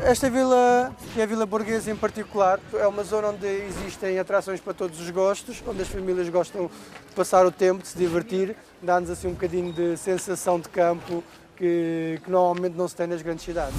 Esta vila, e a Vila Borghese em particular, é uma zona onde existem atrações para todos os gostos, onde as famílias gostam de passar o tempo, de se divertir, dá-nos assim um bocadinho de sensação de campo que normalmente não se tem nas grandes cidades.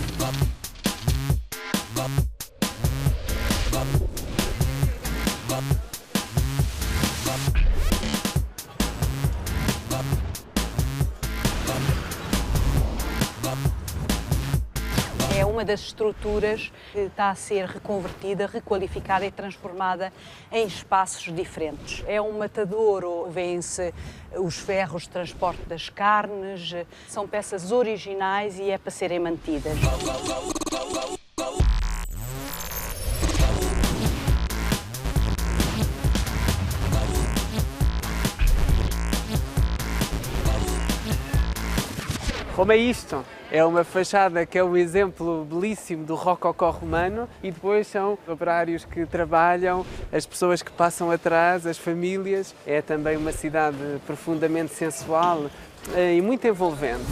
É uma das estruturas que está a ser reconvertida, requalificada e transformada em espaços diferentes. É um matadouro, vêem-se os ferros de transporte das carnes, são peças originais e é para serem mantidas. Como é isto? É uma fachada que é um exemplo belíssimo do rococó romano e depois são operários que trabalham, as pessoas que passam atrás, as famílias. É também uma cidade profundamente sensual e muito envolvente.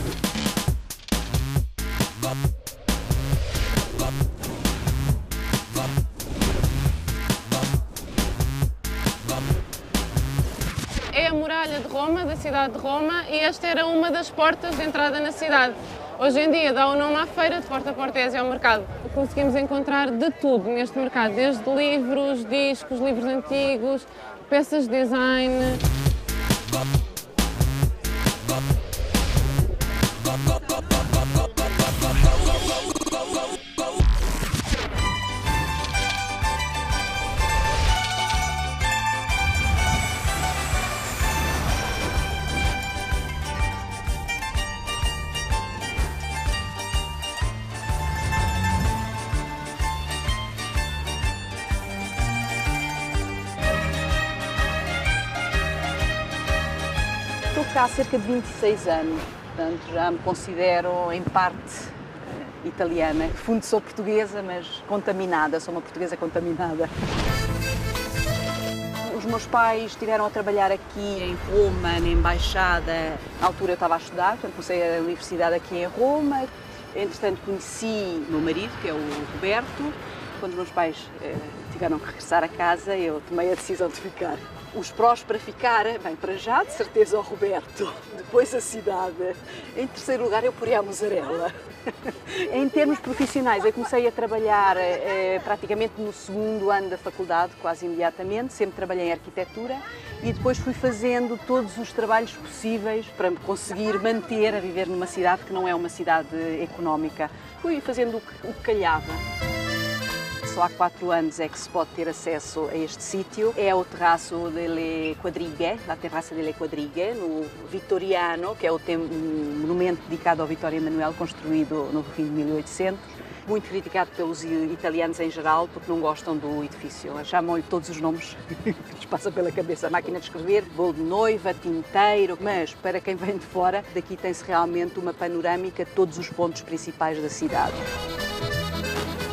É a muralha de Roma, da cidade de Roma, e esta era uma das portas de entrada na cidade. Hoje em dia dá o nome à feira, de Porta Portese ao mercado. Conseguimos encontrar de tudo neste mercado, desde livros, discos, livros antigos, peças de design. Estou cá há cerca de 26 anos, portanto já me considero em parte italiana. De fundo sou portuguesa, mas contaminada, sou uma portuguesa contaminada. Os meus pais estiveram a trabalhar aqui em Roma, na Embaixada. Na altura eu estava a estudar, portanto comecei a universidade aqui em Roma. Entretanto conheci o meu marido, que é o Roberto. Quando os meus pais tiveram que regressar a casa, eu tomei a decisão de ficar. Os prós para ficar, bem, para já, de certeza, o Roberto, depois a cidade. Em terceiro lugar, eu poria a mussarela. Em termos profissionais, eu comecei a trabalhar praticamente no segundo ano da faculdade, quase imediatamente, sempre trabalhei em arquitetura e depois fui fazendo todos os trabalhos possíveis para me conseguir manter a viver numa cidade que não é uma cidade económica. Fui fazendo o que calhava. Só há 4 anos é que se pode ter acesso a este sítio. É o Terraço delle Quadrighe, a Terraça delle Quadrighe, no Vittoriano, que é o monumento dedicado ao Vittorio Emanuele, construído no fim de 1800. Muito criticado pelos italianos em geral, porque não gostam do edifício. Chamam-lhe todos os nomes que lhes passa pela cabeça. Máquina de escrever, bolo de noiva, tinteiro. Mas, para quem vem de fora, daqui tem-se realmente uma panorâmica de todos os pontos principais da cidade.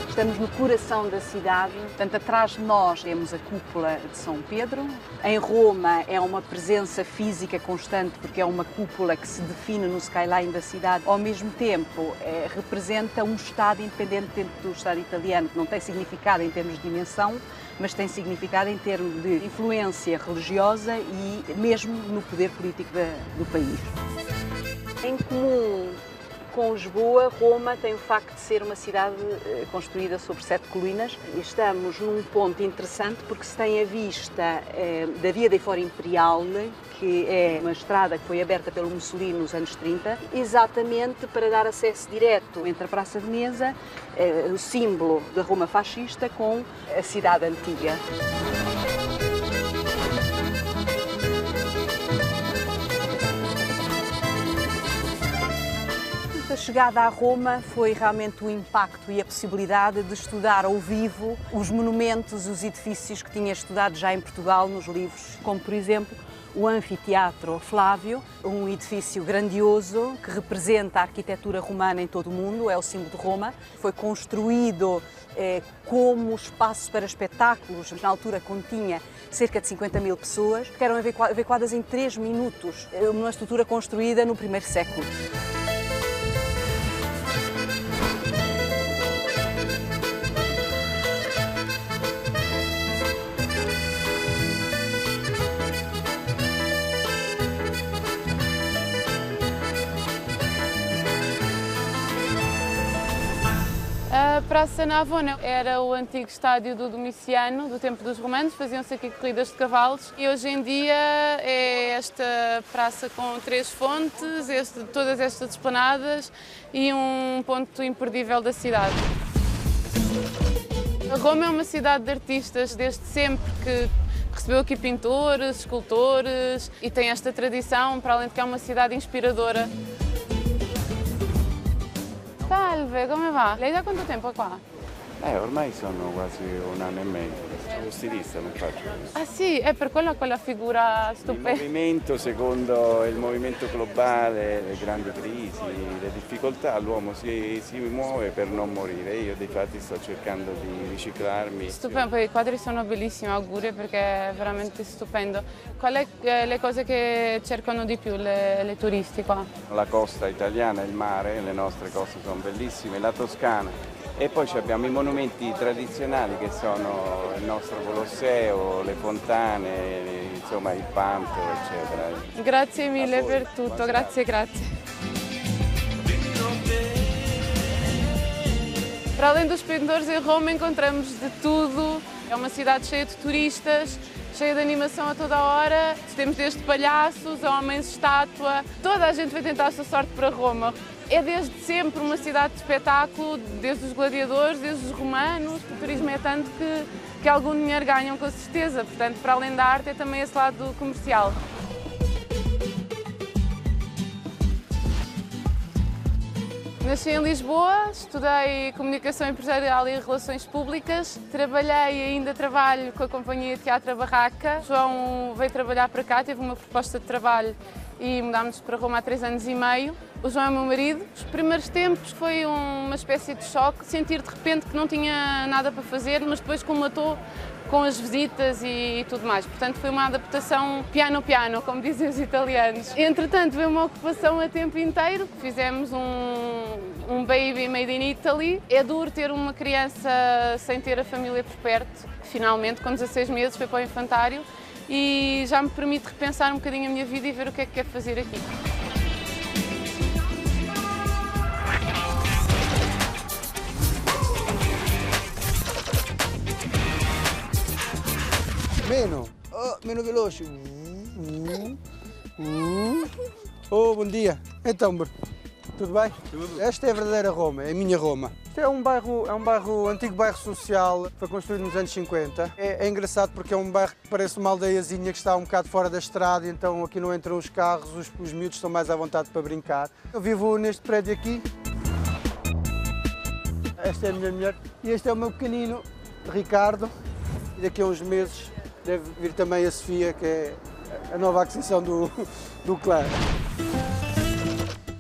Estamos no coração da cidade, portanto, atrás de nós temos a cúpula de São Pedro. Em Roma é uma presença física constante, porque é uma cúpula que se define no skyline da cidade. Ao mesmo tempo, representa um Estado independente dentro do Estado italiano, que não tem significado em termos de dimensão, mas tem significado em termos de influência religiosa e mesmo no poder político do país. Em comum com Lisboa, Roma tem o facto de ser uma cidade construída sobre 7 colinas. Estamos num ponto interessante porque se tem a vista da Via dei Fori Imperial, que é uma estrada que foi aberta pelo Mussolini nos anos 30, exatamente para dar acesso direto entre a Praça Veneza, o símbolo da Roma fascista, com a cidade antiga. A chegada a Roma foi realmente o impacto e a possibilidade de estudar ao vivo os monumentos, os edifícios que tinha estudado já em Portugal nos livros, como por exemplo o Anfiteatro Flávio, um edifício grandioso que representa a arquitetura romana em todo o mundo, é o símbolo de Roma. Foi construído como espaço para espetáculos, na altura continha cerca de 50.000 pessoas, que eram evacuadas em 3 minutos, uma estrutura construída no primeiro século. Praça Navona era o antigo estádio do Domiciano, do tempo dos romanos, faziam-se aqui corridas de cavalos e hoje em dia é esta praça com 3 fontes, todas estas esplanadas e um ponto imperdível da cidade. Roma é uma cidade de artistas desde sempre, que recebeu aqui pintores, escultores e tem esta tradição, para além de que é uma cidade inspiradora. Salve, come va? Lei da quanto tempo è qua? Ormai sono quasi 1 anno e mezzo, sono stilista, non faccio. Ah sì, è per quello quella figura Il stupenda. movimento, secondo il movimento globale, le grandi crisi, le difficoltà, l'uomo si muove per non morire. Io difatti sto cercando di riciclarmi. Stupendo, poi i quadri sono bellissimi, auguri perché è veramente stupendo. Qual è le cose che cercano di più le turisti qua? La costa italiana, il mare, le nostre coste sono bellissime, la Toscana. E poi abbiamo i monumenti tradizionali che sono il nostro Colosseo, le fontane, insomma il Panto, eccetera. Grazie mille per tutto, grazie, grazie. Para além dos pintores, em Roma encontramos de tudo. É uma cidade cheia de turistas, cheia de animação a toda a hora. Temos desde palhaços, homens, estátua. Toda a gente vai tentar a sua sorte para Roma. É desde sempre uma cidade de espetáculo, desde os gladiadores, desde os romanos. O turismo é tanto que algum dinheiro ganham com certeza. Portanto, para além da arte, é também esse lado comercial. Nasci em Lisboa, estudei Comunicação Empresarial e Relações Públicas, trabalhei e ainda trabalho com a Companhia de Teatro Barraca. O João veio trabalhar para cá, teve uma proposta de trabalho e mudámos para Roma há 3 anos e meio. O João é meu marido. Os primeiros tempos foi uma espécie de choque, sentir de repente que não tinha nada para fazer, mas depois colmatou com as visitas e tudo mais. Portanto, foi uma adaptação piano-piano, como dizem os italianos. Entretanto, veio uma ocupação a tempo inteiro, fizemos um baby made in Italy. É duro ter uma criança sem ter a família por perto. Finalmente, com 16 meses, foi para o infantário e já me permite repensar um bocadinho a minha vida e ver o que é que quero fazer aqui. Meno veloce. Oh, bom dia. Então, tudo bem? Tudo. Esta é a verdadeira Roma, é a minha Roma. Isto é um antigo bairro social, foi construído nos anos 50. É engraçado porque é um bairro que parece uma aldeiazinha que está um bocado fora da estrada, então aqui não entram os carros, os miúdos estão mais à vontade para brincar. Eu vivo neste prédio aqui. Esta é a minha mulher e este é o meu pequenino, Ricardo. E daqui a uns meses deve vir também a Sofia, que é a nova aquisição do clã.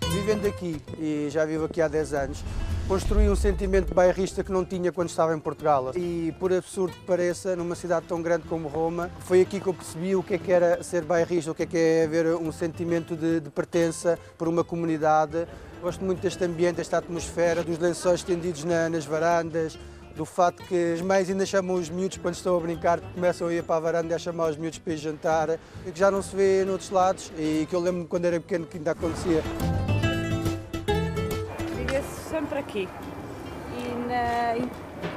Vivendo aqui, e já vivo aqui há 10 anos, construí um sentimento de bairrista que não tinha quando estava em Portugal. E, por absurdo que pareça, numa cidade tão grande como Roma, foi aqui que eu percebi o que era ser bairrista, o que é haver um sentimento de pertença por uma comunidade. Gosto muito deste ambiente, desta atmosfera, dos lençóis estendidos nas varandas, do fato que as mães ainda chamam os miúdos quando estão a brincar, começam a ir para a varanda e a chamar os miúdos para ir jantar, e que já não se vê noutros lados e que eu lembro-me quando era pequeno que ainda acontecia. Vive-se sempre aqui,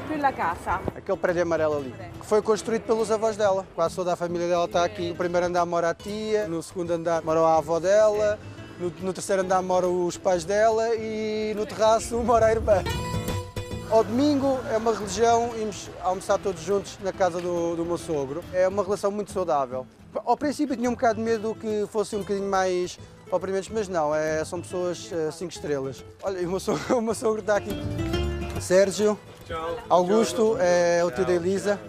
nella casa. Aquele prédio amarelo ali, que foi construído pelos avós dela. Quase toda a família dela está aqui. No primeiro andar mora a tia, no segundo andar mora a avó dela, no terceiro andar moram os pais dela e no terraço mora a irmã. Ao domingo é uma religião, íamos almoçar todos juntos na casa do meu sogro. É uma relação muito saudável. Ao princípio tinha um bocado de medo que fosse um bocadinho mais oprimidos, mas não, são pessoas 5 estrelas. Olha, e o meu sogro está aqui. Sérgio, ciao. Augusto, é o tio da Elisa.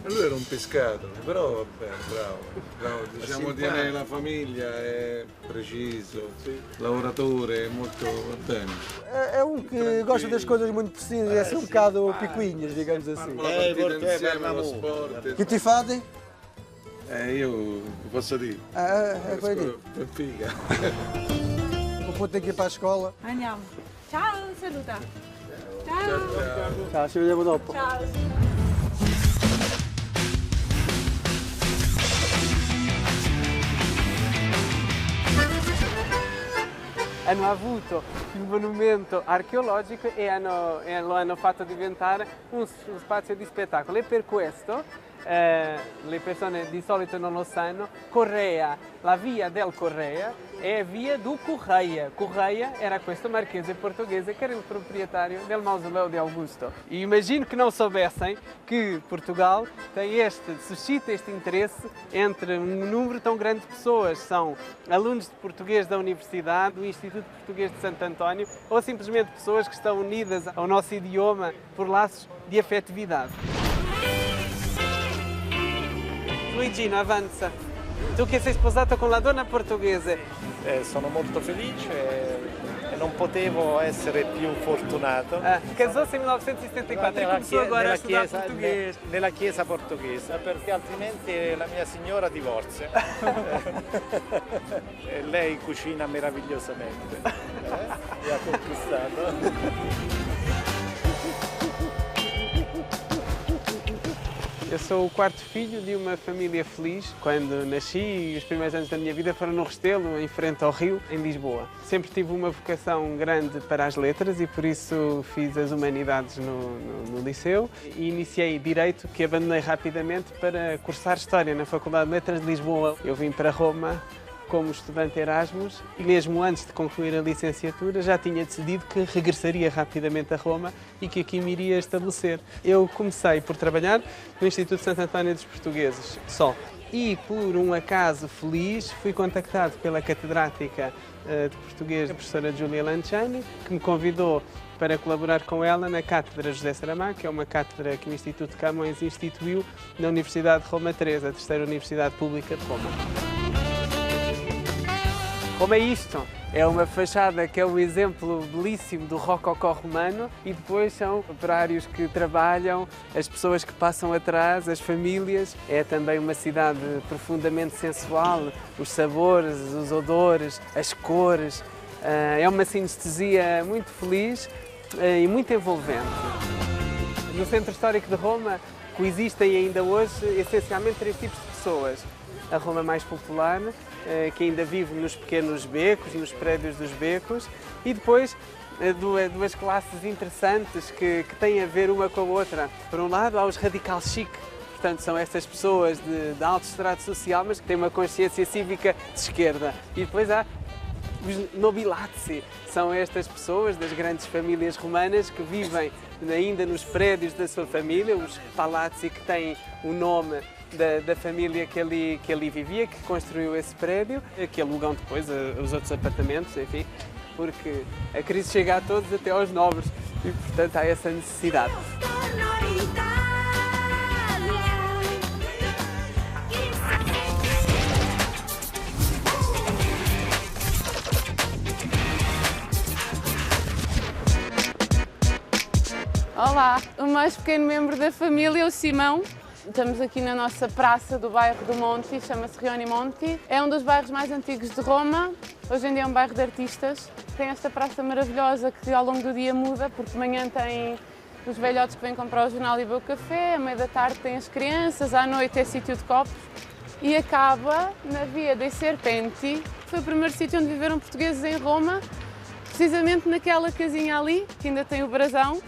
Lui era un pescato, però vabbè, bravo. Diciamo tiene la famiglia, è preciso, lavoratore, molto attento. É um que gosta das coisas muito precisas, é assim um bocado picuinhas, digamos assim. La partita insieme allo sport. Che ti fate? Io posso dire. É quello. Figa. Vou pôr aqui para a escola. Andiamo. Ciao, saluta. Ciao. Ciao, ci vediamo dopo. Ciao. hanno avuto il monumento archeologico e lo hanno fatto diventare un spazio di spettacolo. E per questo le persone di solito non lo sanno, Correia, la via del Correia è via do Correia. Correia era questo marchese portuguese que era o proprietário del mausoléu de Augusto. E imagino que não soubessem que Portugal suscita este interesse entre um número tão grande de pessoas. São alunos de português da Universidade, do Instituto Português de Santo António, ou simplesmente pessoas que estão unidas ao nosso idioma por laços de afetividade. Luigino, avanza. Tu che sei sposato con la donna portoghese. Sono molto felice e non potevo essere più fortunato. Casou-se em 1974 e começou agora a estudar português. Nella chiesa portoghese, perché altrimenti la mia signora divorzia. E lei cucina meravigliosamente. Mi ha conquistato. Eu sou o quarto filho de uma família feliz. Quando nasci, os primeiros anos da minha vida foram no Restelo, em frente ao rio, em Lisboa. Sempre tive uma vocação grande para as letras e por isso fiz as humanidades no liceu e iniciei Direito, que abandonei rapidamente para cursar História na Faculdade de Letras de Lisboa. Eu vim para Roma como estudante Erasmus e mesmo antes de concluir a licenciatura já tinha decidido que regressaria rapidamente a Roma e que aqui me iria estabelecer. Eu comecei por trabalhar no Instituto Santo António dos Portugueses, só. E por um acaso feliz fui contactado pela catedrática de português, a professora Júlia Lanciani, que me convidou para colaborar com ela na Cátedra José Saramago, que é uma cátedra que o Instituto Camões instituiu na Universidade de Roma III, a terceira Universidade Pública de Roma. Como é isto? É uma fachada que é um exemplo belíssimo do rococó romano e depois são operários que trabalham, as pessoas que passam atrás, as famílias. É também uma cidade profundamente sensual, os sabores, os odores, as cores. É uma sinestesia muito feliz e muito envolvente. No Centro Histórico de Roma coexistem ainda hoje essencialmente três tipos de pessoas. A Roma mais popular, que ainda vive nos pequenos becos, nos prédios dos becos, e depois duas classes interessantes que têm a ver uma com a outra. Por um lado, há os radical chic, portanto, são estas pessoas de alto estrato social, mas que têm uma consciência cívica de esquerda. E depois há os nobilazzi, são estas pessoas das grandes famílias romanas que vivem ainda nos prédios da sua família, os palazzi que têm o nome da família que ali vivia, que construiu esse prédio, que alugam depois os outros apartamentos, enfim, porque a crise chega a todos, até aos nobres, e portanto há essa necessidade. Olá, o mais pequeno membro da família, o Simão. Estamos aqui na nossa praça do bairro do Monti, chama-se Rioni Monti. É um dos bairros mais antigos de Roma, hoje em dia é um bairro de artistas. Tem esta praça maravilhosa que ao longo do dia muda, porque de manhã tem os velhotes que vêm comprar o jornal e beber o café, à meia da tarde tem as crianças, à noite é sítio de copos e acaba na Via dei Serpenti. Foi o primeiro sítio onde viveram portugueses em Roma, precisamente naquela casinha ali, que ainda tem o brasão.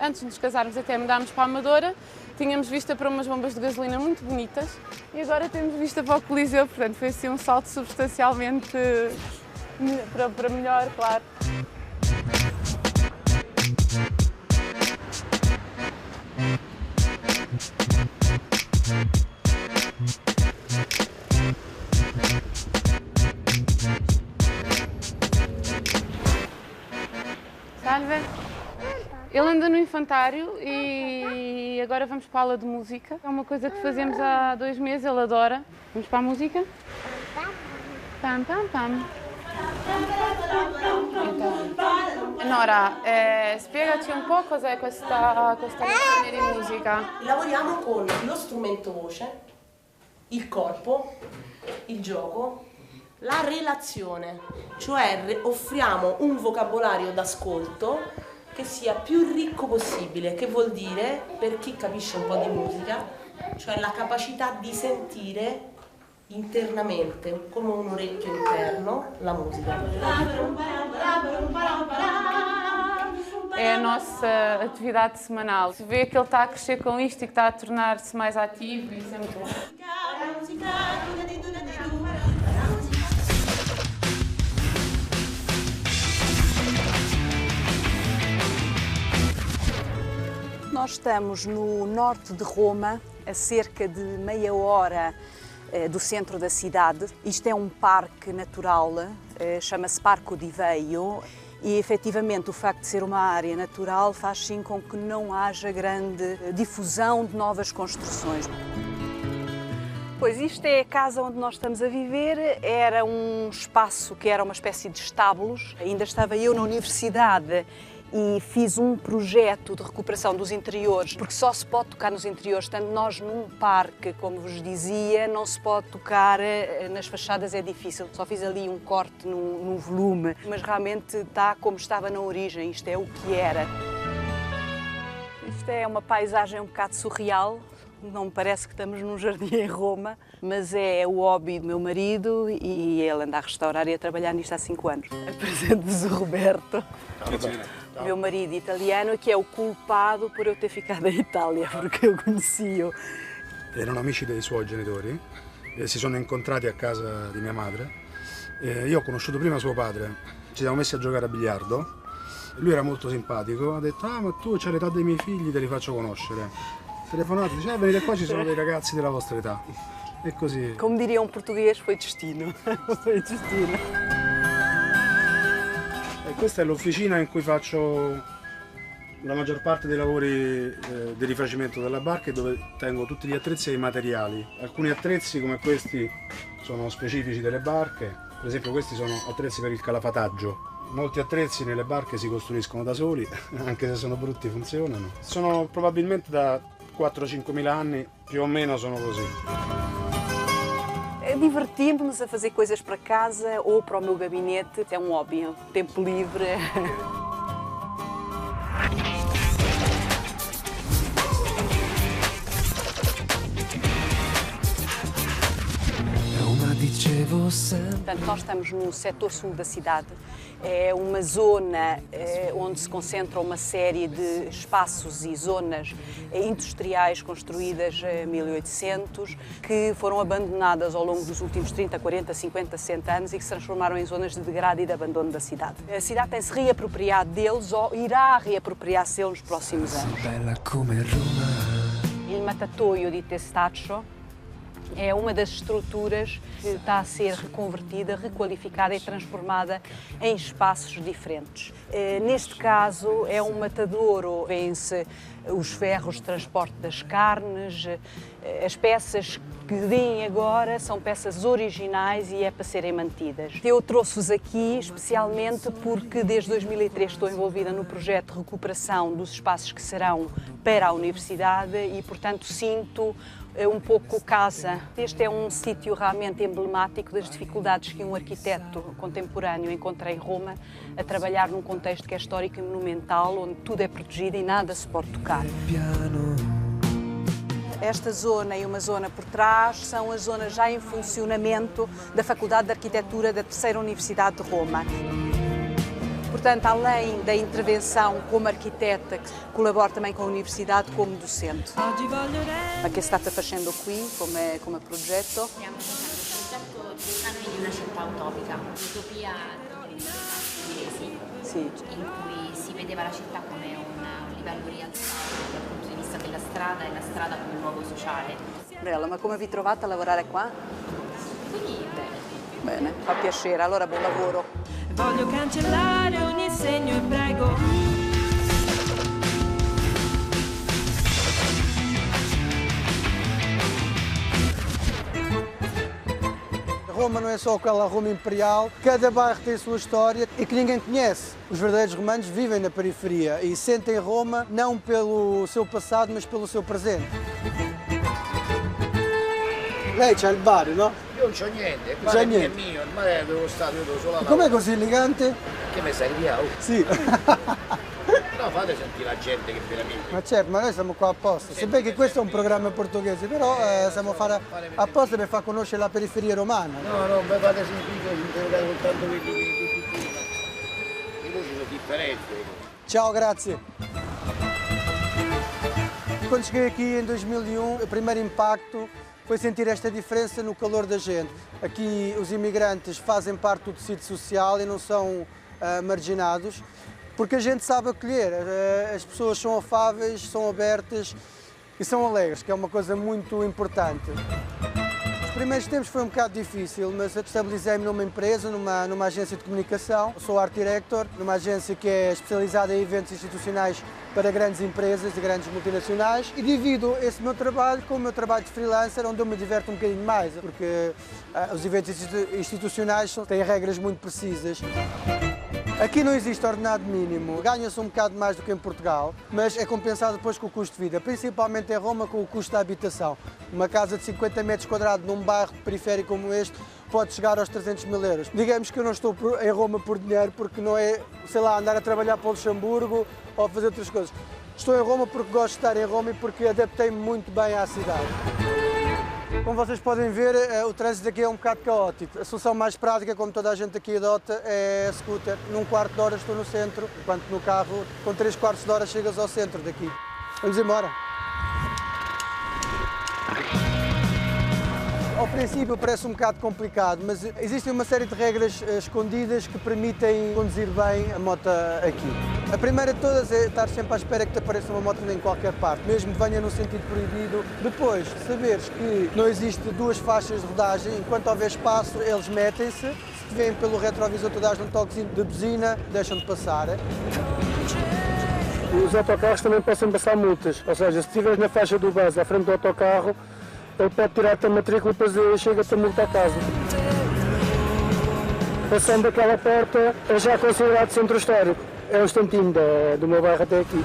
Antes de nos casarmos até mudámos para a Amadora, tínhamos vista para umas bombas de gasolina muito bonitas e agora temos vista para o Coliseu, portanto foi assim um salto substancialmente para melhor, claro. Salve! Ele anda no infantário e agora vamos para a aula de música. É uma coisa que fazemos há 2 meses, ele adora. Vamos para a música? Pam, pam, pam. Nora, spiegaci un po' cos'è questa lezione di musica. Lavoriamo con lo strumento voce, il corpo, il gioco, la relazione, cioè offriamo un vocabolario d'ascolto che sia più ricco possibile, che vuol dire, per chi capisce un po' di musica, cioè la capacità di sentire internamente, come un orecchio interno, la musica. É a nossa atividade semanal. Se vê que ele está a crescer com isto e que está a tornar-se mais ativo, isso é muito bom. Nós estamos no norte de Roma, a cerca de meia hora do centro da cidade. Isto é um parque natural, chama-se Parco di Veio, e efetivamente o facto de ser uma área natural faz sim com que não haja grande difusão de novas construções. Pois isto é a casa onde nós estamos a viver, era um espaço que era uma espécie de estábulos. Ainda estava eu na universidade e fiz um projeto de recuperação dos interiores, porque só se pode tocar nos interiores, tanto nós num parque, como vos dizia, não se pode tocar nas fachadas, é difícil. Só fiz ali um corte num volume, mas realmente está como estava na origem, isto é o que era. Isto é uma paisagem um bocado surreal, não me parece que estamos num jardim em Roma, mas é o hobby do meu marido e ele anda a restaurar e a trabalhar nisto há 5 anos. Apresento-vos o Roberto. Meu marido italiano, que é o culpado por eu ter ficado em Itália, porque eu conheci-o. Erano amici dei suoi genitori e si sono incontrati a casa di mia madre. Io ho conosciuto prima suo padre, ci siamo messi a giocare a biliardo. Lui era molto simpatico, ha detto: ah, ma tu c'hai l'età dei miei figli, te li faccio conoscere. Telefonato, dice: venite qua, ci sono dei ragazzi della vostra età. E così. Como diria um português, foi destino. Foi destino. Questa è l'officina in cui faccio la maggior parte dei lavori di rifacimento della barca e dove tengo tutti gli attrezzi e i materiali. Alcuni attrezzi come questi sono specifici delle barche, per esempio questi sono attrezzi per il calafataggio. Molti attrezzi nelle barche si costruiscono da soli, anche se sono brutti funzionano. Sono probabilmente da 4-5 mila anni, più o meno sono così. Divertimos-nos a fazer coisas para casa ou para o meu gabinete. É um hobby, tempo livre. Portanto, nós estamos no setor sul da cidade. É uma zona onde se concentra uma série de espaços e zonas industriais construídas em 1800, que foram abandonadas ao longo dos últimos 30, 40, 50, 60 anos e que se transformaram em zonas de degrado e de abandono da cidade. A cidade tem-se reapropriado deles ou irá reapropriar-se deles nos próximos anos. Il Matatoio di Testaccio é uma das estruturas que está a ser reconvertida, requalificada e transformada em espaços diferentes. Neste caso é um matadouro, vêem-se os ferros de transporte das carnes, as peças que vêm agora são peças originais e é para serem mantidas. Eu trouxe-vos aqui especialmente porque desde 2003 estou envolvida no projeto de recuperação dos espaços que serão para a universidade e, portanto, sinto um pouco casa. Este é um sítio realmente emblemático das dificuldades que um arquiteto contemporâneo encontra em Roma a trabalhar num contexto que é histórico e monumental, onde tudo é protegido e nada se pode tocar. Esta zona e uma zona por trás são as zonas já em funcionamento da Faculdade de Arquitetura da Terceira Universidade de Roma. Portanto, além da intervenção como arquiteta, colaboro também com a universidade como docente. Ma che state facendo qui come progetto? Stiamo facendo un progetto di una città utopica, l'utopia inglesi, sì, in cui si vedeva la città come un livello rialzato dal punto di vista della strada e la strada come un luogo sociale. Bella, ma come vi trovate a lavorare qua? Quindi bene. Bene, fa piacere, allora buon lavoro. Voglio cancellare ogni segno e prego. Roma não é só aquela Roma imperial, cada bairro tem a sua história e que ninguém conhece. Os verdadeiros romanos vivem na periferia e sentem Roma não pelo seu passado, mas pelo seu presente. Lei c'ha il bar, no? Io non c'ho niente, il bar è mio, ormai devo stare io solo là. Com'è così elegante? Che mi serve? Sì. No, fate sentire la gente che veramente... Ma certo, ma noi siamo qua apposta. Se bene che questo è un programma portoghese, però siamo a fare apposta per far conoscere la periferia romana. No, mi fate sentire, interrogate soltanto quelli che le voci sono differenti. Ciao, grazie. Quando cheguei aqui em 2001, o primeiro impacto foi sentir esta diferença no calor da gente. Aqui os imigrantes fazem parte do tecido social e não são marginados, porque a gente sabe acolher. As pessoas são afáveis, são abertas e são alegres, que é uma coisa muito importante. Os primeiros tempos foi um bocado difícil, mas estabilizei-me numa empresa, numa agência de comunicação. Sou art director, numa agência que é especializada em eventos institucionais para grandes empresas e grandes multinacionais, e divido esse meu trabalho com o meu trabalho de freelancer, onde eu me diverto um bocadinho mais, porque os eventos institucionais têm regras muito precisas. Aqui não existe ordenado mínimo, ganha-se um bocado mais do que em Portugal, mas é compensado depois com o custo de vida, principalmente em Roma com o custo da habitação. Uma casa de 50 metros quadrados num bairro periférico como este pode chegar aos 300 mil euros. Digamos que eu não estou em Roma por dinheiro, porque não é, sei lá, andar a trabalhar para o Luxemburgo ou fazer outras coisas. Estou em Roma porque gosto de estar em Roma e porque adaptei-me muito bem à cidade. Como vocês podem ver, o trânsito aqui é um bocado caótico. A solução mais prática, como toda a gente aqui adota, é a scooter. Num quarto de hora estou no centro, enquanto no carro, com 3/4 de hora chegas ao centro daqui. Vamos embora. Ao princípio parece um bocado complicado, mas existem uma série de regras escondidas que permitem conduzir bem a moto aqui. A primeira de todas é estar sempre à espera que te apareça uma moto em qualquer parte, mesmo que venha no sentido proibido. Depois, saberes que não existe duas faixas de rodagem, enquanto houver espaço, eles metem-se. Se te veem pelo retrovisor, tu dás um toquezinho de buzina, deixam de passar. Os autocarros também podem passar multas, ou seja, se estiveres na faixa do bus à frente do autocarro, ele pode tirar-te a matrícula e depois chega-te a multa a casa. Passando aquela porta, é já considerado centro histórico. É um instantinho do meu bairro até aqui.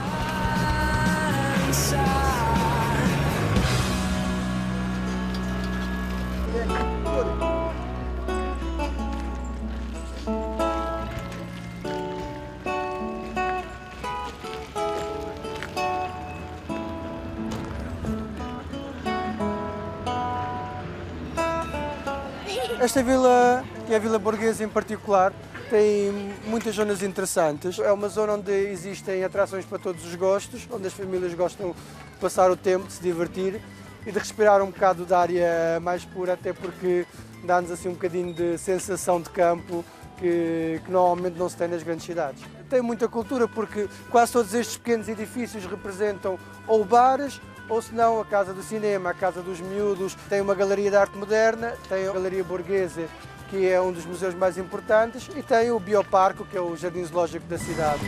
Esta vila, que é a Vila Borghese em particular, tem muitas zonas interessantes. É uma zona onde existem atrações para todos os gostos, onde as famílias gostam de passar o tempo, de se divertir e de respirar um bocado da área mais pura, até porque dá-nos assim um bocadinho de sensação de campo que normalmente não se tem nas grandes cidades. Tem muita cultura porque quase todos estes pequenos edifícios representam ou bares, ou se não a Casa do Cinema, a Casa dos Miúdos, tem uma galeria de arte moderna, tem a Galeria Borghese, que é um dos museus mais importantes, e tem o Bioparco, que é o jardim zoológico da cidade.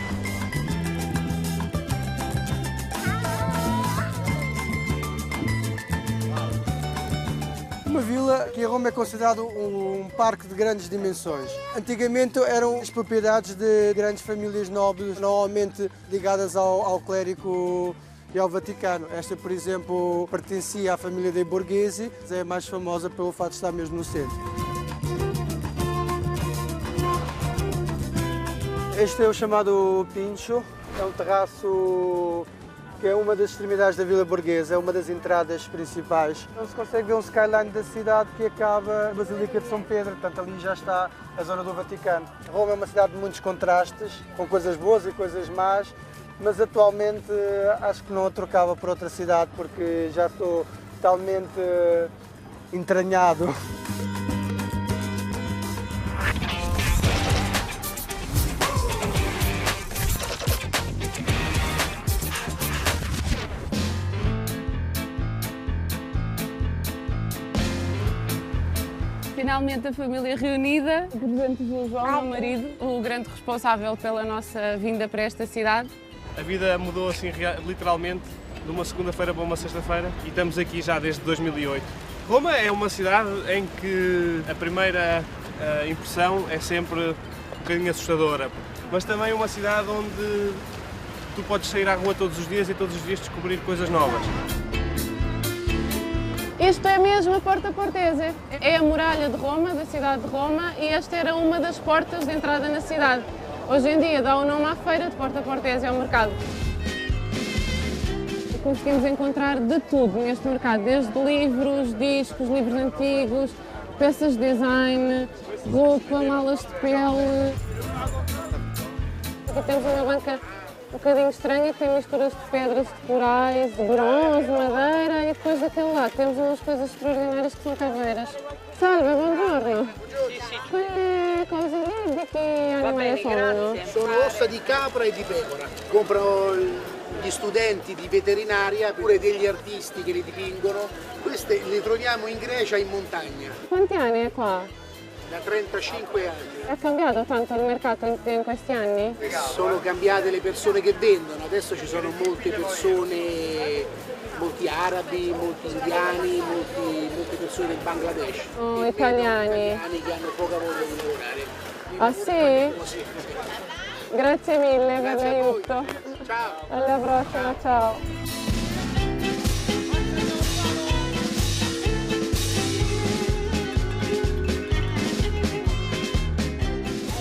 Uma vila que em Roma é considerado um parque de grandes dimensões. Antigamente eram as propriedades de grandes famílias nobres, normalmente ligadas ao clérigo e ao Vaticano. Esta, por exemplo, pertencia à família dei Borghese, é mais famosa pelo fato de estar mesmo no centro. Este é o chamado Pincho, é um terraço que é uma das extremidades da Vila Borghese, é uma das entradas principais. Então se consegue ver um skyline da cidade que acaba na Basílica de São Pedro, portanto ali já está a zona do Vaticano. Roma é uma cidade de muitos contrastes, com coisas boas e coisas más, mas atualmente acho que não a trocava por outra cidade porque já estou totalmente entranhado. Finalmente a família reunida, presente do João, meu marido, o grande responsável pela nossa vinda para esta cidade. A vida mudou assim literalmente de uma segunda-feira para uma sexta-feira e estamos aqui já desde 2008. Roma é uma cidade em que a primeira impressão é sempre um bocadinho assustadora, mas também é uma cidade onde tu podes sair à rua todos os dias e todos os dias descobrir coisas novas. Isto é mesmo a Porta Portese, é a muralha de Roma, da cidade de Roma, e esta era uma das portas de entrada na cidade. Hoje em dia dá o nome à feira, de porta a porta é ao mercado. E conseguimos encontrar de tudo neste mercado, desde livros, discos, livros antigos, peças de design, roupa, malas de pele. Aqui temos uma banca um bocadinho estranha, que tem misturas de pedras de corais, de bronze, madeira, e depois daquele lado temos umas coisas extraordinárias que são caveiras. Salve, buongiorno. Quelle cose lì di che animali sono? Sono ossa di capra e di pecora. Comprano gli studenti di veterinaria, pure degli artisti che li dipingono. Queste le troviamo in Grecia in montagna. Quanti anni è qua? Da 35 anni. È cambiato tanto il mercato in questi anni? Sono cambiate le persone che vendono, adesso ci sono molte persone, molti arabi, molti indiani, molte persone del Bangladesh. Oh, italiani. Che hanno poca voglia di lavorare. Ah sì? Sì. Grazie mille per l'aiuto. Ciao. Alla prossima, ciao.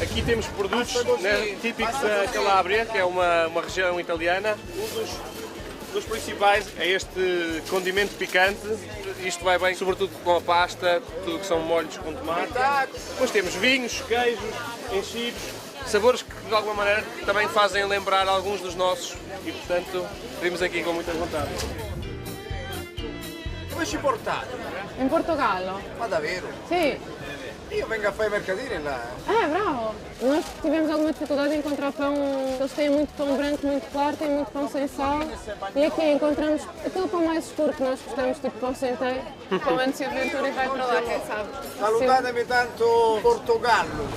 Aqui temos produtos típicos da Calábria, que é uma região italiana. Um dos principais é este condimento picante. Isto vai bem, sobretudo com a pasta, tudo que são molhos com tomate. Depois temos vinhos, queijos, enchidos, sabores que de alguma maneira também fazem lembrar alguns dos nossos e, portanto, vimos aqui com muita vontade. Dove ci portate? In Portogallo. Ma davvero? Sì. Io vengo a fare mercatini lá. Bravo! Nós tivemos alguma dificuldade em encontrar pão, eles têm muito pão branco, muito claro, têm muito pão sem sal. E aqui encontramos aquele pão mais escuro que nós gostamos, tipo pão centeio. Pelo menos se aventura e vai para lá, quem sabe. Salutatemi tanto Portogallo.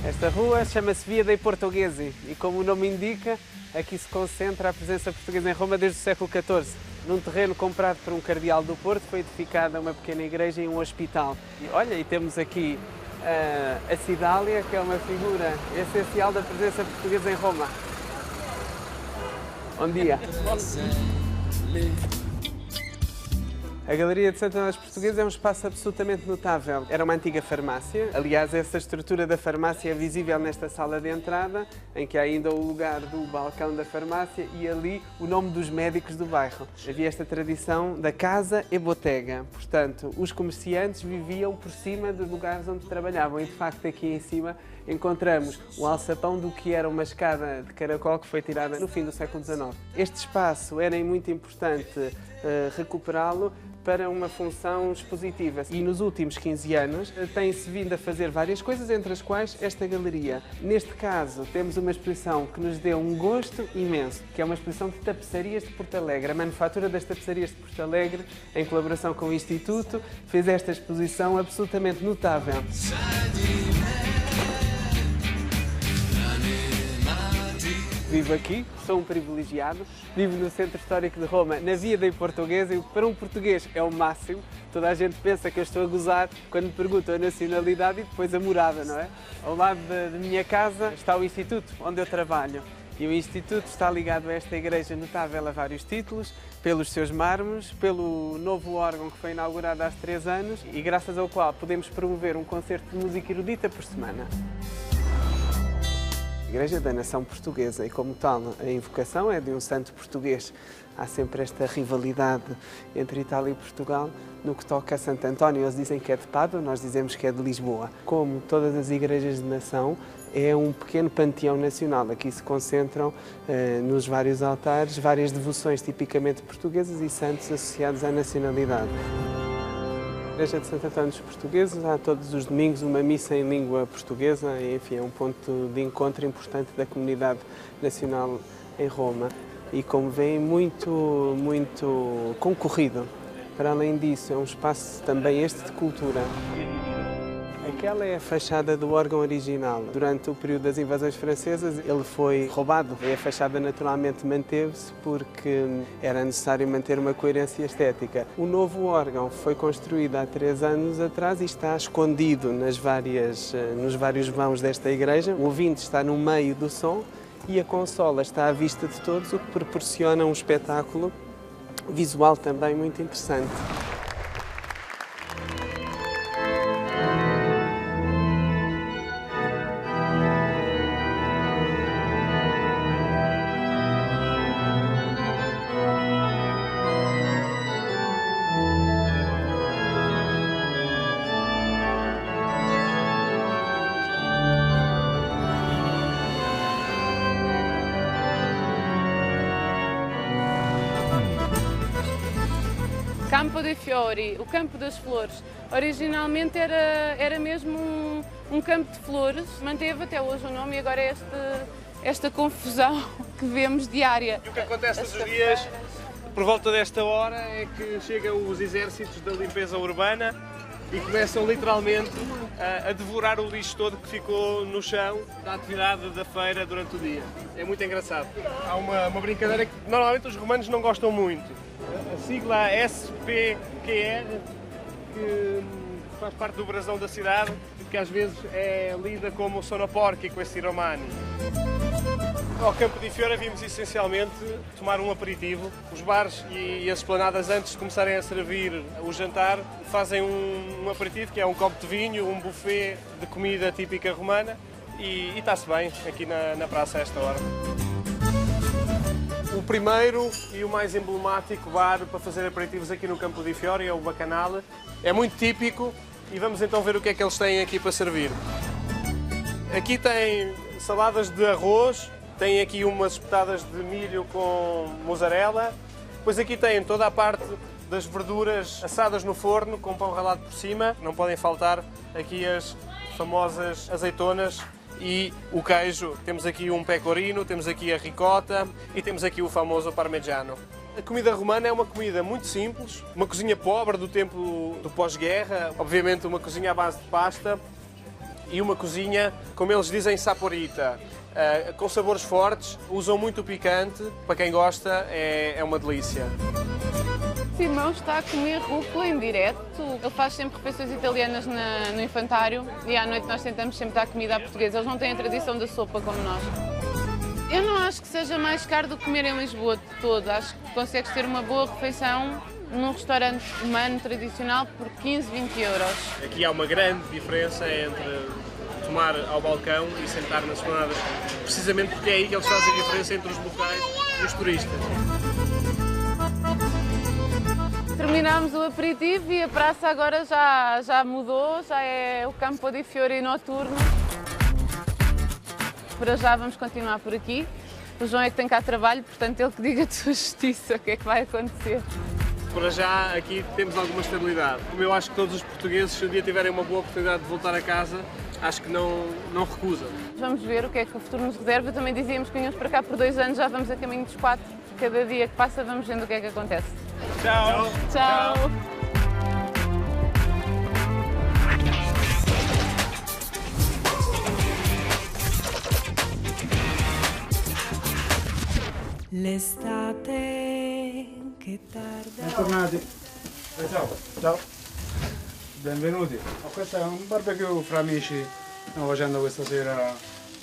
Esta rua chama-se Via dei Portoghesi e, como o nome indica, aqui se concentra a presença portuguesa em Roma desde o século XIV. Num terreno comprado por um cardeal do Porto foi edificada uma pequena igreja e um hospital. E olha, e temos aqui a Cidália, que é uma figura essencial da presença portuguesa em Roma. Bom dia. A Galeria de Santo António dos Portugueses é um espaço absolutamente notável. Era uma antiga farmácia. Aliás, essa estrutura da farmácia é visível nesta sala de entrada, em que há ainda o lugar do balcão da farmácia e ali o nome dos médicos do bairro. Havia esta tradição da casa e botega. Portanto, os comerciantes viviam por cima dos lugares onde trabalhavam. E, de facto, aqui em cima encontramos o alçapão do que era uma escada de caracol que foi tirada no fim do século XIX. Este espaço era muito importante recuperá-lo para uma função expositiva. E nos últimos 15 anos tem-se vindo a fazer várias coisas, entre as quais esta galeria. Neste caso, temos uma exposição que nos deu um gosto imenso, que é uma exposição de tapeçarias de Porto Alegre. A manufatura das tapeçarias de Porto Alegre, em colaboração com o Instituto, fez esta exposição absolutamente notável. Vivo aqui, sou um privilegiado, vivo no Centro Histórico de Roma, na Via dei Portoghesi. Para um português é o máximo. Toda a gente pensa que eu estou a gozar quando me perguntam a nacionalidade e depois a morada, não é? Ao lado da minha casa está o Instituto, onde eu trabalho. E o Instituto está ligado a esta igreja notável a vários títulos, pelos seus mármores, pelo novo órgão que foi inaugurado há 3 anos e graças ao qual podemos promover um concerto de música erudita por semana. Igreja da Nação Portuguesa e, como tal, a invocação é de um santo português. Há sempre esta rivalidade entre Itália e Portugal. No que toca a Santo António, eles dizem que é de Pádua, nós dizemos que é de Lisboa. Como todas as igrejas de nação, é um pequeno panteão nacional. Aqui se concentram nos vários altares várias devoções tipicamente portuguesas e santos associados à nacionalidade. Na Igreja de Santo António dos Portugueses há todos os domingos uma missa em língua portuguesa, e, enfim, é um ponto de encontro importante da comunidade nacional em Roma e, como veem, muito concorrido. Para além disso, é um espaço também este de cultura. Aquela é a fachada do órgão original. Durante o período das invasões francesas ele foi roubado e a fachada naturalmente manteve-se porque era necessário manter uma coerência estética. O novo órgão foi construído há 3 anos atrás e está escondido nos vários vãos desta igreja. O ouvinte está no meio do som e a consola está à vista de todos, o que proporciona um espetáculo visual também muito interessante. Campo dei Fiori, o Campo das Flores. Originalmente era mesmo um campo de flores, manteve até hoje o nome e agora é esta confusão que vemos diária. E o que acontece todos os dias, por volta desta hora, é que chegam os exércitos da limpeza urbana e começam literalmente a devorar o lixo todo que ficou no chão da atividade da feira durante o dia. É muito engraçado. Há uma brincadeira que normalmente os romanos não gostam muito. A sigla SPQR, que faz parte do brasão da cidade, que às vezes é lida como sonoporchi com esse romani. Ao Campo di Fiore vimos essencialmente tomar um aperitivo. Os bares e as esplanadas, antes de começarem a servir o jantar, fazem um aperitivo, que é um copo de vinho, um buffet de comida típica romana, e está-se bem aqui na praça a esta hora. O primeiro e o mais emblemático bar para fazer aperitivos aqui no Campo di Fiore é o Bacanale. É muito típico e vamos então ver o que é que eles têm aqui para servir. Aqui tem saladas de arroz, tem aqui umas espetadas de milho com mussarela, depois aqui tem toda a parte das verduras assadas no forno com pão ralado por cima. Não podem faltar aqui as famosas azeitonas e o queijo. Temos aqui um pecorino, temos aqui a ricota e temos aqui o famoso parmigiano. A comida romana é uma comida muito simples, uma cozinha pobre do tempo do pós-guerra, obviamente uma cozinha à base de pasta e uma cozinha, como eles dizem, saporita, com sabores fortes, usam muito picante, para quem gosta é uma delícia. Simão está a comer rúcula em direto. Ele faz sempre refeições italianas no infantário e à noite nós tentamos sempre dar comida à portuguesa. Eles não têm a tradição da sopa como nós. Eu não acho que seja mais caro do que comer em Lisboa de todo. Acho que consegues ter uma boa refeição num restaurante humano tradicional por 15, 20 euros. Aqui há uma grande diferença entre tomar ao balcão e sentar nas esplanadas, precisamente porque é aí que eles fazem a diferença entre os locais e os turistas. Terminámos o aperitivo e a praça agora já mudou, já é o Campo di Fiore noturno. Para já vamos continuar por aqui. O João é que tem cá trabalho, portanto ele que diga de sua justiça o que é que vai acontecer. Para já aqui temos alguma estabilidade. Como eu acho que todos os portugueses, se um dia tiverem uma boa oportunidade de voltar a casa, acho que não recusam. Vamos ver o que é que o futuro nos reserva. Também dizíamos que vinhamos para cá por 2 anos, já vamos a caminho dos 4. Cada dia que passa vamos vendo o que é que acontece. Tchau! Tchau! L'estate che tarda. Bentornati. Ciao. Ciao. Benvenuti. Questo è un barbecue fra amici. Stiamo facendo questa sera.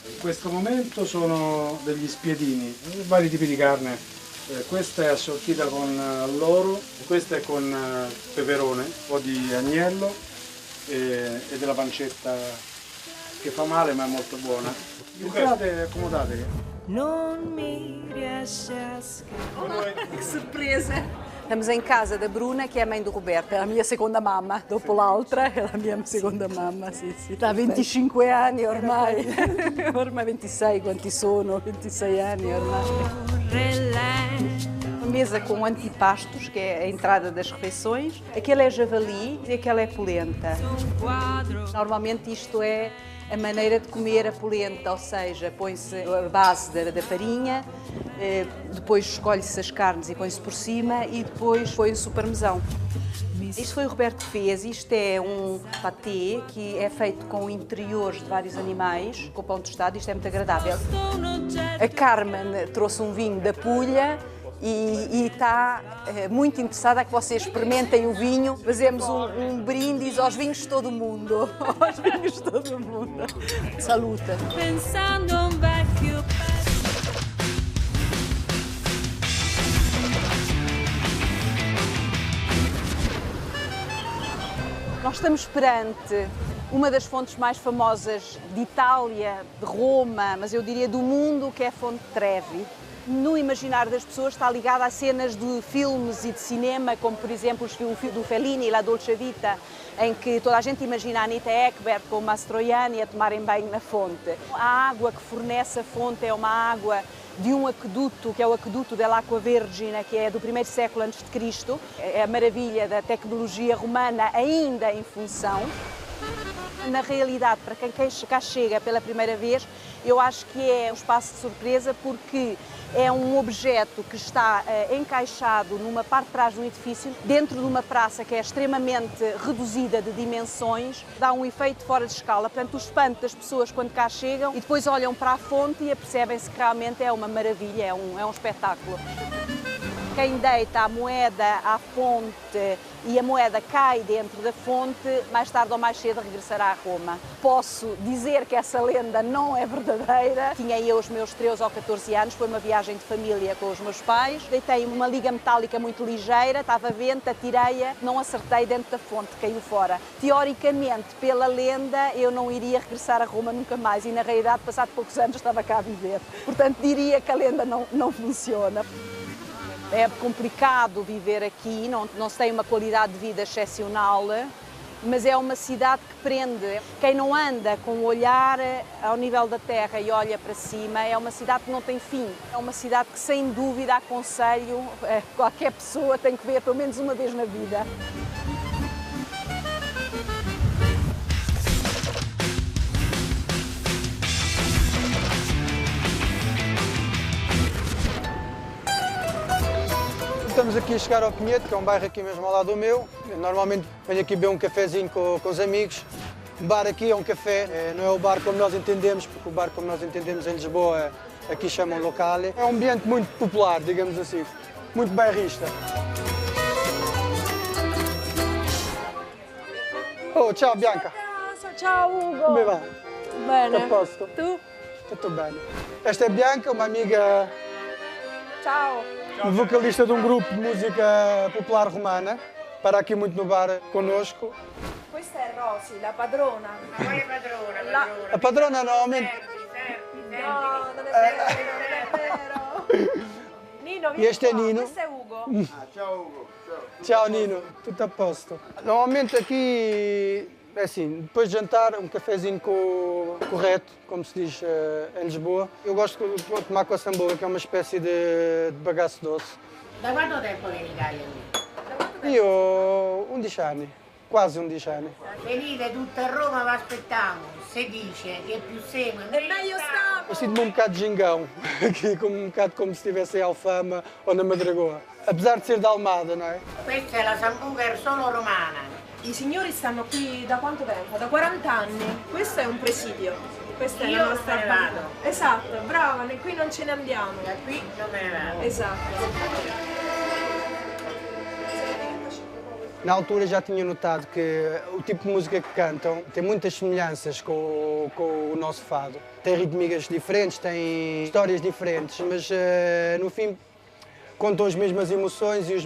In questo momento sono degli spiedini, vari tipi di carne. Questa è assortita con alloro, questa è con peperone, un po' di agnello e della pancetta che fa male ma è molto buona. Entrate e accomodatevi. Non mi riesce a scappare. Que surpresa! Estamos em casa da Bruna, que é a mãe do Roberto, é a minha segunda mamma, dopo l'altra è la mia seconda mamma, sì, sì. Da 25 anni ormai, ormai 26, quanti sono? 26 anni ormai. Uma mesa com antipastos, que é a entrada das refeições. Aquele é javali e aquela é polenta. Normalmente isto é a maneira de comer a polenta, ou seja, põe-se a base da farinha, depois escolhe-se as carnes e põe-se por cima e depois põe-se o parmesão. Isto foi o Roberto que fez. Isto é um patê que é feito com interiores de vários animais, com pão tostado. Isto é muito agradável. A Carmen trouxe um vinho da Puglia e está muito interessada a que vocês experimentem o vinho. Fazemos um brindis aos vinhos de todo o mundo. Aos vinhos de todo o mundo. Saluta. Pensando un vecchio pezzo. Nós estamos perante uma das fontes mais famosas de Itália, de Roma, mas eu diria do mundo, que é a Fonte Trevi. No imaginário das pessoas está ligada a cenas de filmes e de cinema, como por exemplo o filme do Fellini, La Dolce Vita, em que toda a gente imagina a Anita Ekberg com o Mastroianni a tomarem banho na fonte. A água que fornece a fonte é uma água de um aqueduto, que é o aqueduto dell'Acqua Vergine, que é do 1º século antes de Cristo. É a maravilha da tecnologia romana ainda em função. Na realidade, para quem cá chega pela primeira vez, eu acho que é um espaço de surpresa porque é um objeto que está encaixado numa parte de trás de um edifício, dentro de uma praça que é extremamente reduzida de dimensões, dá um efeito fora de escala. Portanto, o espanto das pessoas quando cá chegam e depois olham para a fonte e apercebem-se que realmente é uma maravilha, é um espetáculo. Quem deita a moeda à fonte e a moeda cai dentro da fonte, mais tarde ou mais cedo regressará a Roma. Posso dizer que essa lenda não é verdadeira. Tinha eu os meus 13 ou 14 anos, foi uma viagem de família com os meus pais. Deitei uma liga metálica muito ligeira, estava vento, atirei-a, não acertei dentro da fonte, caiu fora. Teoricamente, pela lenda, eu não iria regressar a Roma nunca mais e na realidade, passado poucos anos, estava cá a viver. Portanto, diria que a lenda não funciona. É complicado viver aqui, não se tem uma qualidade de vida excepcional, mas é uma cidade que prende. Quem não anda com o olhar ao nível da terra e olha para cima, é uma cidade que não tem fim. É uma cidade que, sem dúvida, aconselho, qualquer pessoa tem que ver pelo menos uma vez na vida. Estamos aqui a chegar ao Pinheiro, que é um bairro aqui mesmo ao lado do meu. Eu normalmente venho aqui beber um cafezinho com os amigos. O bar aqui é um café, não é o bar como nós entendemos, porque o bar como nós entendemos em Lisboa, aqui chamam locale. É um ambiente muito popular, digamos assim, muito bairrista. Oh, ciao Bianca. Ciao Ugo. Come va? Bene. Tutto a posto? Tu? Tutto bene. Esta é Bianca, uma amiga... Ciao. Vocalista de um grupo de música popular romana, para aqui muito no bar connosco. Questa è Rosy, la padrona. Ma quale padrona? A padrona normalmente... No, non è vero. Nino, E este é Nino. Questo è Ugo. Ciao Ugo. Ciao Nino, tutto a posto. Normalmente aqui, é assim, depois de jantar, um cafezinho correto, como se diz em Lisboa. Eu gosto de tomar com a sambola, que é uma espécie de bagaço doce. Da quanto tempo vieni in Italia? Io 11 anni, quasi 11 anni. Venite tutta a Roma, vi aspettiamo. Se dice che è più semplice. E meglio stavo. Eu sinto-me um bocado de gingão, aqui, um bocado como se estivesse em Alfama ou na Madragoa. Apesar de ser da Almada, não é? Questa è la Sambuca solo romana. I signori stanno qui da quanto tempo? Da 40 anni. Questo è un presidio. Questa è Io la nostra me ne vado. Esatto, brava, qui non ce ne andiamo. Da qui non me ne vado. Esatto. Na altura já tinha notado que o tipo de música que cantam tem muitas semelhanças com o nosso fado. Tem ritmigas diferentes, tem histórias diferentes, mas no fim contam as mesmas emoções e os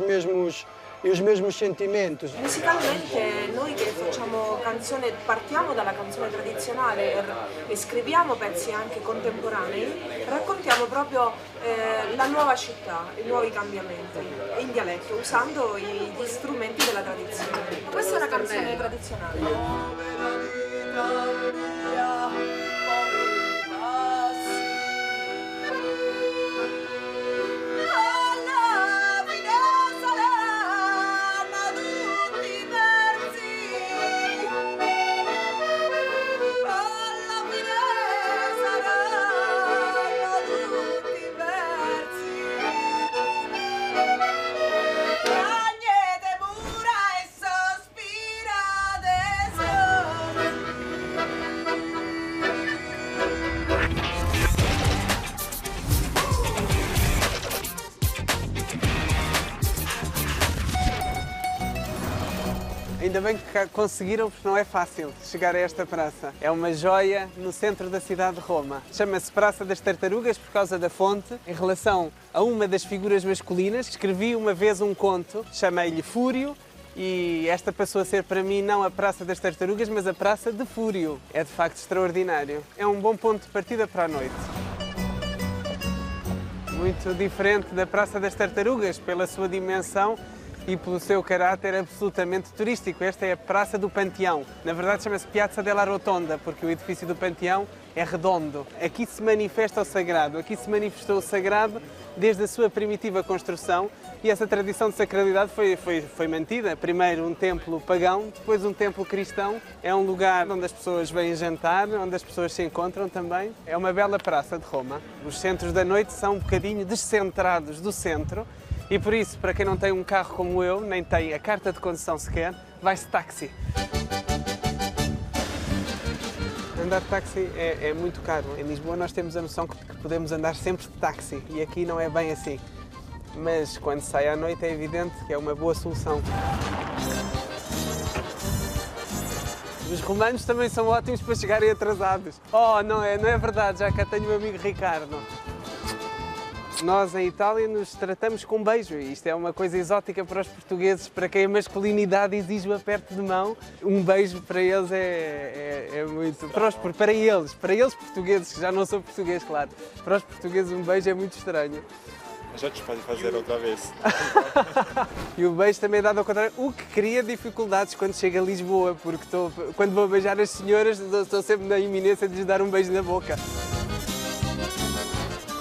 mesmos sentimentos. Musicalmente noi che facciamo canzone, partiamo dalla canzone tradizionale e scriviamo pezzi anche contemporanei, raccontiamo proprio la nuova città, i nuovi cambiamenti in dialetto, usando gli strumenti della tradizione. Questa è una canzone tradizionale. Ainda bem que conseguiram, porque não é fácil chegar a esta praça. É uma joia no centro da cidade de Roma. Chama-se Praça das Tartarugas por causa da fonte. Em relação a uma das figuras masculinas, escrevi uma vez um conto, chamei-lhe Fúrio, E esta passou a ser para mim não a Praça das Tartarugas, mas a Praça de Fúrio. É de facto extraordinário. É um bom ponto de partida para a noite. Muito diferente da Praça das Tartarugas, pela sua dimensão e pelo seu caráter absolutamente turístico. Esta é a Praça do Panteão. Na verdade chama-se Piazza della Rotonda, porque o edifício do Panteão é redondo. Aqui se manifesta o sagrado, aqui se manifestou o sagrado desde a sua primitiva construção e essa tradição de sacralidade foi mantida. Primeiro um templo pagão, depois um templo cristão. É um lugar onde as pessoas vêm jantar, onde as pessoas se encontram também. É uma bela praça de Roma. Os centros da noite são um bocadinho descentrados do centro e por isso, para quem não tem um carro como eu, nem tem a carta de condução sequer, vai-se táxi. Andar de táxi é muito caro. Em Lisboa nós temos a noção que podemos andar sempre de táxi e aqui não é bem assim. Mas quando sai à noite é evidente que é uma boa solução. Os romanos também são ótimos para chegarem atrasados. Oh, não é verdade, já cá tenho o meu amigo Ricardo. Nós em Itália nos tratamos com beijo e isto é uma coisa exótica para os portugueses, para quem a masculinidade exige o aperto de mão. Um beijo para eles é muito próspero, para eles portugueses, que já não sou português, claro. Para os portugueses um beijo é muito estranho. Já te pode fazer outra vez. E o beijo também é dado ao contrário, o que cria dificuldades quando chego a Lisboa, porque quando vou beijar as senhoras estou sempre na iminência de lhes dar um beijo na boca.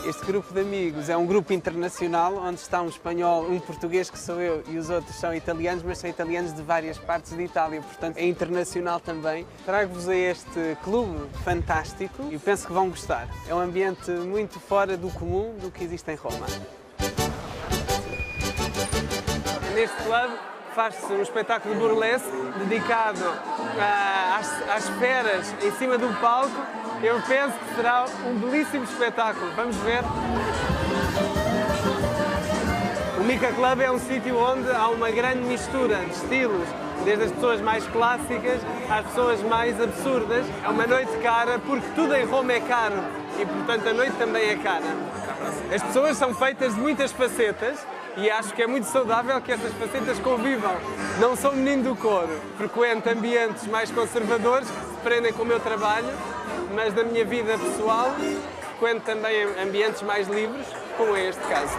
Este grupo de amigos é um grupo internacional, onde está um espanhol, um português que sou eu e os outros são italianos, mas são italianos de várias partes de Itália, portanto é internacional também. Trago-vos a este clube fantástico e penso que vão gostar. É um ambiente muito fora do comum do que existe em Roma. Neste clube faz-se um espetáculo de burlesque dedicado às feras em cima do palco. Eu penso que será um belíssimo espetáculo. Vamos ver. O Mica Club é um sítio onde há uma grande mistura de estilos, desde as pessoas mais clássicas às pessoas mais absurdas. É uma noite cara, porque tudo em Roma é caro e, portanto, a noite também é cara. As pessoas são feitas de muitas facetas e acho que é muito saudável que essas facetas convivam. Não sou menino do coro, frequento ambientes mais conservadores que se prendem com o meu trabalho, mas na minha vida pessoal frequento também ambientes mais livres, como é este caso.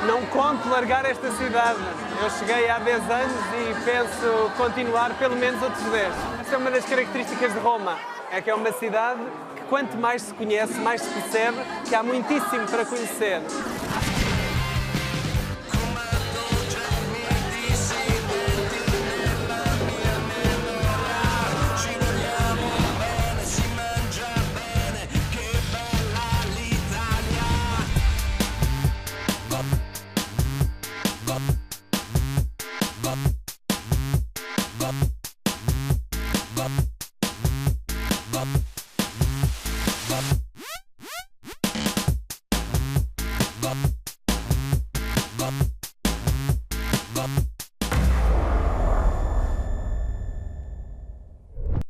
Não conto largar esta cidade. Eu cheguei há 10 anos e penso continuar pelo menos outros 10. Esta é uma das características de Roma, é que é uma cidade que quanto mais se conhece, mais se percebe que há muitíssimo para conhecer. Up.